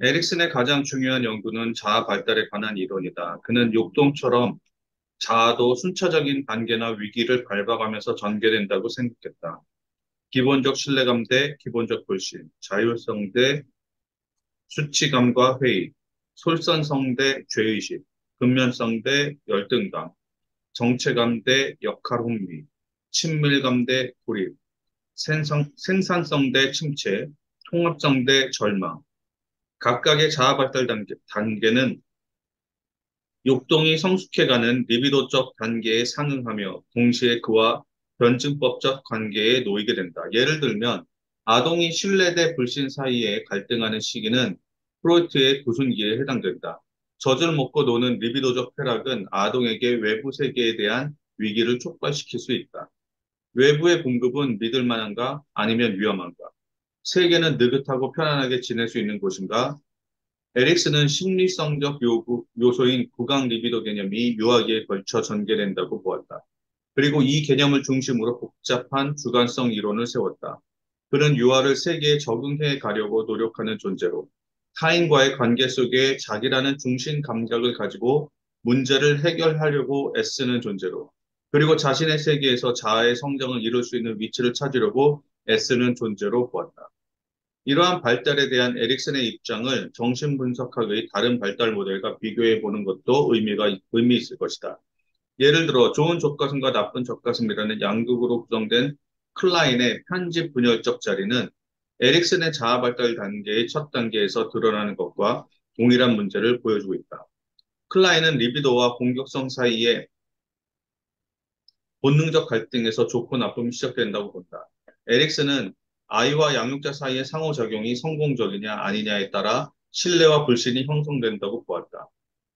에릭슨의 가장 중요한 연구는 자아 발달에 관한 이론이다. 그는 욕동처럼 자아도 순차적인 단계나 위기를 밟아가면서 전개된다고 생각했다. 기본적 신뢰감 대 기본적 불신, 자율성 대 수치감과 회의, 솔선성 대 죄의식, 근면성 대 열등감, 정체감 대 역할 혼미, 친밀감 대 고립, 생산성 대 침체, 통합성 대 절망. 각각의 자아 발달 단계는 욕동이 성숙해가는 리비도적 단계에 상응하며 동시에 그와 변증법적 관계에 놓이게 된다. 예를 들면 아동이 신뢰 대 불신 사이에 갈등하는 시기는 프로이트의 구순기에 해당된다. 젖을 먹고 노는 리비도적 쾌락은 아동에게 외부 세계에 대한 위기를 촉발시킬 수 있다. 외부의 공급은 믿을 만한가 아니면 위험한가? 세계는 느긋하고 편안하게 지낼 수 있는 곳인가? 에릭스는 심리성적 요소인 구강 리비도 개념이 유아기에 걸쳐 전개된다고 보았다. 그리고 이 개념을 중심으로 복잡한 주관성 이론을 세웠다. 그는 유아를 세계에 적응해 가려고 노력하는 존재로 타인과의 관계 속에 자기라는 중심 감각을 가지고 문제를 해결하려고 애쓰는 존재로 그리고 자신의 세계에서 자아의 성장을 이룰 수 있는 위치를 찾으려고 애쓰는 존재로 보았다. 이러한 발달에 대한 에릭슨의 입장을 정신분석학의 다른 발달 모델과 비교해 보는 것도 의미 있을 것이다. 예를 들어 좋은 족가슴과 나쁜 족가슴이라는 양극으로 구성된 클라인의 편집 분열적 자리는 에릭슨의 자아 발달 단계의 첫 단계에서 드러나는 것과 동일한 문제를 보여주고 있다. 클라인은 리비도와 공격성 사이에 본능적 갈등에서 좋고 나쁨이 시작된다고 본다. 에릭슨은 아이와 양육자 사이의 상호작용이 성공적이냐 아니냐에 따라 신뢰와 불신이 형성된다고 보았다.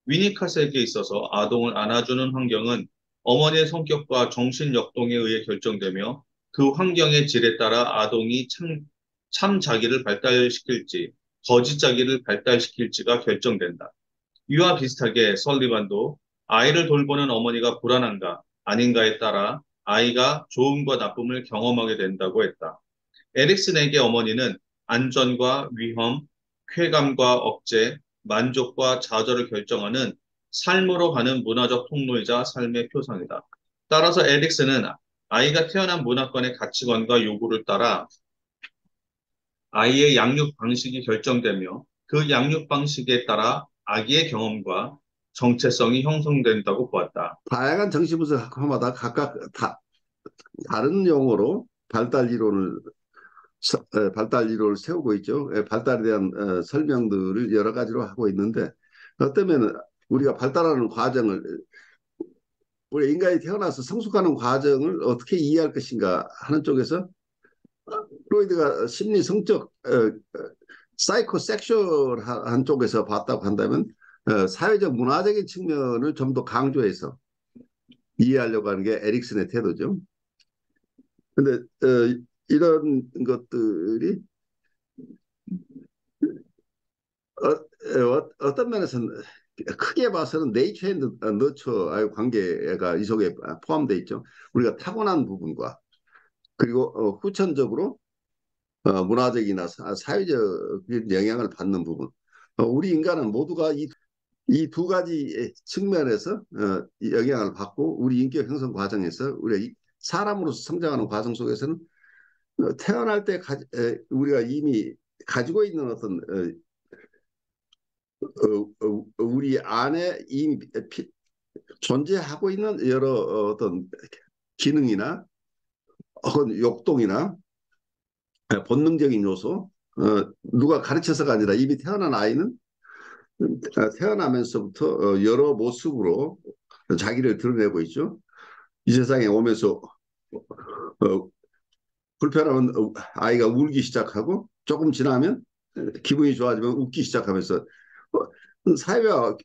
위니카스에게 있어서 아동을 안아주는 환경은 어머니의 성격과 정신 역동에 의해 결정되며 그 환경의 질에 따라 아동이 참 자기를 발달시킬지 거짓 자기를 발달시킬지가 결정된다. 이와 비슷하게 설리반도 아이를 돌보는 어머니가 불안한가 아닌가에 따라 아이가 좋음과 나쁨을 경험하게 된다고 했다. 에릭슨에게 어머니는 안전과 위험, 쾌감과 억제, 만족과 좌절을 결정하는 삶으로 가는 문화적 통로이자 삶의 표상이다. 따라서 에릭슨은 아이가 태어난 문화권의 가치관과 요구를 따라 아이의 양육 방식이 결정되며 그 양육 방식에 따라 아기의 경험과 정체성이 형성된다고 보았다. 다양한 정신분석학마다 각각 다른 용어로 발달 이론을 세우고 있죠. 발달에 대한 설명들을 여러 가지로 하고 있는데 어쩌면 우리가 발달하는 과정을 우리 인간이 태어나서 성숙하는 과정을 어떻게 이해할 것인가 하는 쪽에서 프로이드가 심리 성적 사이코섹슈얼한 쪽에서 봤다고 한다면 사회적 문화적인 측면을 좀 더 강조해서 이해하려고 하는 게 에릭슨의 태도죠. 근데 이런 것들이 어떤 면에서는 크게 봐서는 네이처 앤드 너처의 관계가 이 속에 포함되어 있죠. 우리가 타고난 부분과 그리고 후천적으로 문화적이나 사회적 영향을 받는 부분. 우리 인간은 모두가 이 두 가지 측면에서 이 영향을 받고 우리 인격 형성 과정에서 우리가 사람으로서 성장하는 과정 속에서는 태어날 때 우리가 이미 가지고 있는 어떤 우리 안에 이미 존재하고 있는 여러 어떤 기능이나 혹은 욕동이나 본능적인 요소, 누가 가르쳐서가 아니라 이미 태어난 아이는 태어나면서부터 여러 모습으로 자기를 드러내고 있죠. 이 세상에 오면서 어, 불편하면 아이가 울기 시작하고 조금 지나면 기분이 좋아지면 웃기 시작하면서 사회와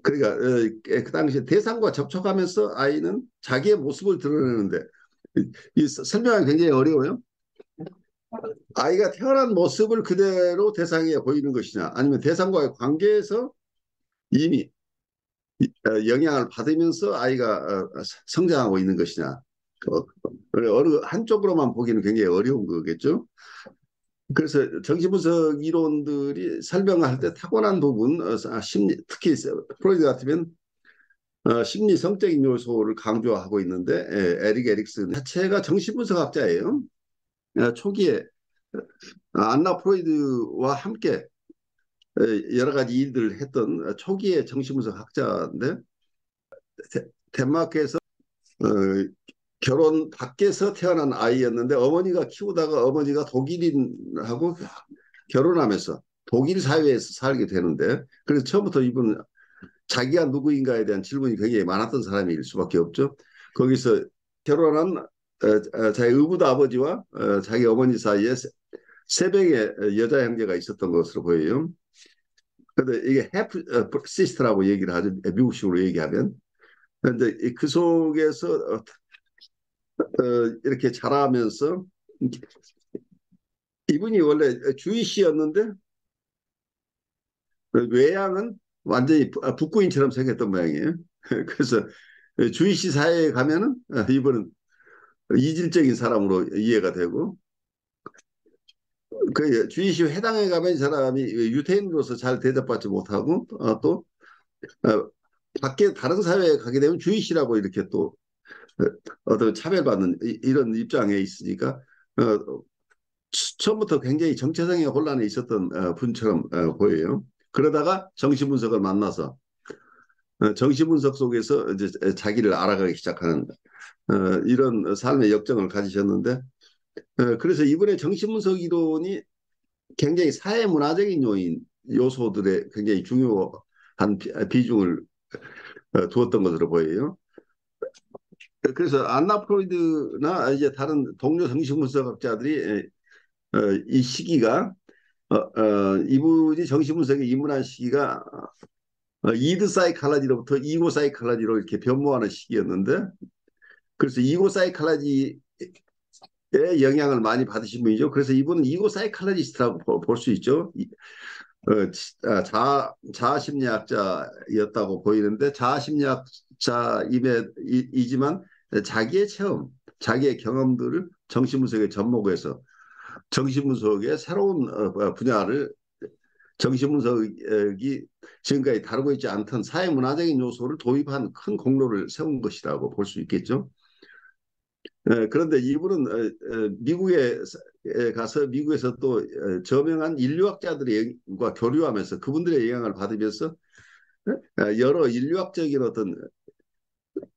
그러니까 그 당시에 대상과 접촉하면서 아이는 자기의 모습을 드러내는데 이 설명하기 굉장히 어려워요. 아이가 태어난 모습을 그대로 대상에 보이는 것이냐 아니면 대상과의 관계에서 이미 영향을 받으면서 아이가 성장하고 있는 것이냐 어느 한쪽으로만 보기는 굉장히 어려운 거겠죠. 그래서 정신분석 이론들이 설명할 때 타고난 부분, 심리, 특히 프로이드 같으면 심리 성적인 요소를 강조하고 있는데 에릭 에릭슨 자체가 정신분석학자예요. 초기에 안나 프로이드와 함께 여러 가지 일들을 했던 초기의 정신분석학자인데 덴마크에서 어, 결혼 밖에서 태어난 아이였는데 어머니가 키우다가 어머니가 독일인하고 결혼하면서 독일 사회에서 살게 되는데 그래서 처음부터 이분은 자기가 누구인가에 대한 질문이 굉장히 많았던 사람일 수밖에 없죠. 거기서 결혼한 자기 의붓 아버지와 자기 어머니 사이에 세 명의 여자 형제가 있었던 것으로 보여요. 근데 이게 해프 시스터라고 얘기를 하죠. 미국식으로 얘기하면. 근데 그 속에서 이렇게 자라면서 이분이 원래 주이시였는데 외양은 완전히 북구인처럼 생겼던 모양이에요. 그래서 주이시 사회에 가면은 이분은 이질적인 사람으로 이해가 되고 그 주이시 회당에 가면 이 사람이 유태인으로서 잘 대접받지 못하고 또 밖에 다른 사회에 가게 되면 주이시라고 이렇게 또 어떤 차별받는 이런 입장에 있으니까 처음부터 굉장히 정체성의 혼란에 있었던 분처럼 보여요. 그러다가 정신분석을 만나서 정신분석 속에서 이제 자기를 알아가기 시작하는 이런 삶의 역정을 가지셨는데 그래서 이번에 정신분석 이론이 굉장히 사회문화적인 요소들에 굉장히 중요한 비중을 두었던 것으로 보여요. 그래서 안나 프로이드나 이제 다른 동료 정신분석학자들이 이 시기가 이분이 정신분석에 입문한 시기가 이드 사이칼라지로부터 이고 사이칼라지로 이렇게 변모하는 시기였는데 그래서 이고 사이칼라지의 영향을 많이 받으신 분이죠. 그래서 이분은 이고 사이칼라지스트라고 볼 수 있죠. 자아심리학자였다고 보이는데 자아심리학자이지만 자기의 체험, 자기의 경험들을 정신분석에 접목해서 정신분석의 새로운 분야를 정신분석이 지금까지 다루고 있지 않던 사회문화적인 요소를 도입한 큰 공로를 세운 것이라고 볼 수 있겠죠. 그런데 이분은 미국에 가서 미국에서 또 저명한 인류학자들과 교류하면서 그분들의 영향을 받으면서 여러 인류학적인 어떤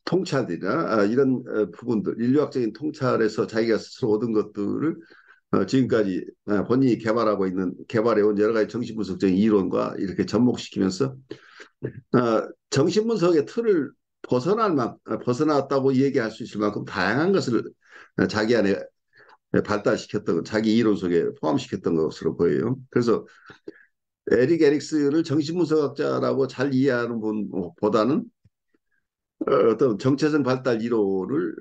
통찰이나 이런 부분들, 인류학적인 통찰에서 자기가 스스로 얻은 것들을 지금까지 본인이 개발해온 여러 가지 정신분석적인 이론과 이렇게 접목시키면서 정신분석의 틀을 벗어났다고 얘기할 수 있을 만큼 다양한 것을 자기 안에 발달시켰던 자기 이론 속에 포함시켰던 것으로 보여요. 그래서 에릭 에릭스를 정신분석학자라고 잘 이해하는 분보다는 어떤 정체성 발달 이론을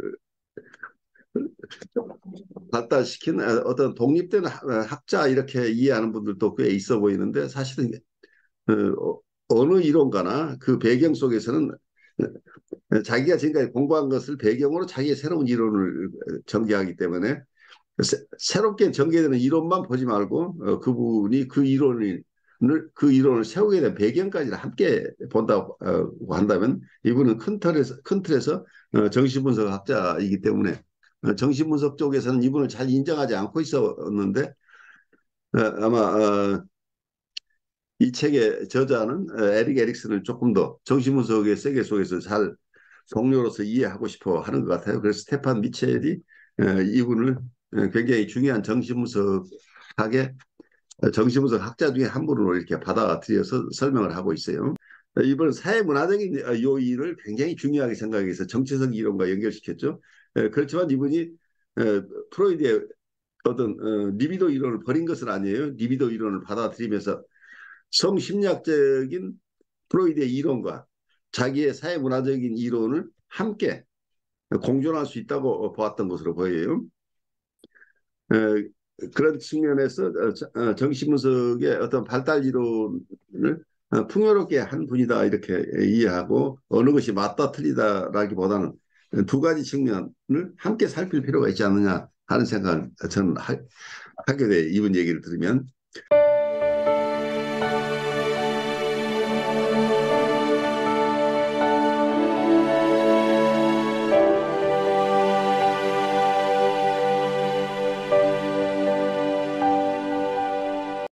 발달시킨 어떤 독립된 학자 이렇게 이해하는 분들도 꽤 있어 보이는데 사실은 어느 이론가나 그 배경 속에서는 자기가 지금까지 공부한 것을 배경으로 자기의 새로운 이론을 전개하기 때문에 새롭게 전개되는 이론만 보지 말고 그분이 그 이론을 세우게 된 배경까지 함께 본다고 한다면 이분은 큰 틀에서 정신분석 학자이기 때문에 정신분석 쪽에서는 이분을 잘 인정하지 않고 있었는데 아마 이 책의 저자는 에릭 에릭슨을 조금 더 정신분석의 세계 속에서 잘 동료로서 이해하고 싶어 하는 것 같아요. 그래서 스테판 미첼이 이분을 굉장히 중요한 정신분석 학자 중에 한 분으로 이렇게 받아들여서 설명을 하고 있어요. 이번 사회문화적인 요인을 굉장히 중요하게 생각해서 정체성 이론과 연결시켰죠. 그렇지만 이분이 프로이드의 어떤 리비도 이론을 버린 것은 아니에요. 리비도 이론을 받아들이면서 성심리학적인 프로이드의 이론과 자기의 사회문화적인 이론을 함께 공존할 수 있다고 보았던 것으로 보여요. 그런 측면에서 정신분석의 어떤 발달 이론을 풍요롭게 한 분이다 이렇게 이해하고 어느 것이 맞다 틀리다라기보다는 두 가지 측면을 함께 살필 필요가 있지 않느냐 하는 생각을 저는 하게 돼. 이분 얘기를 들으면.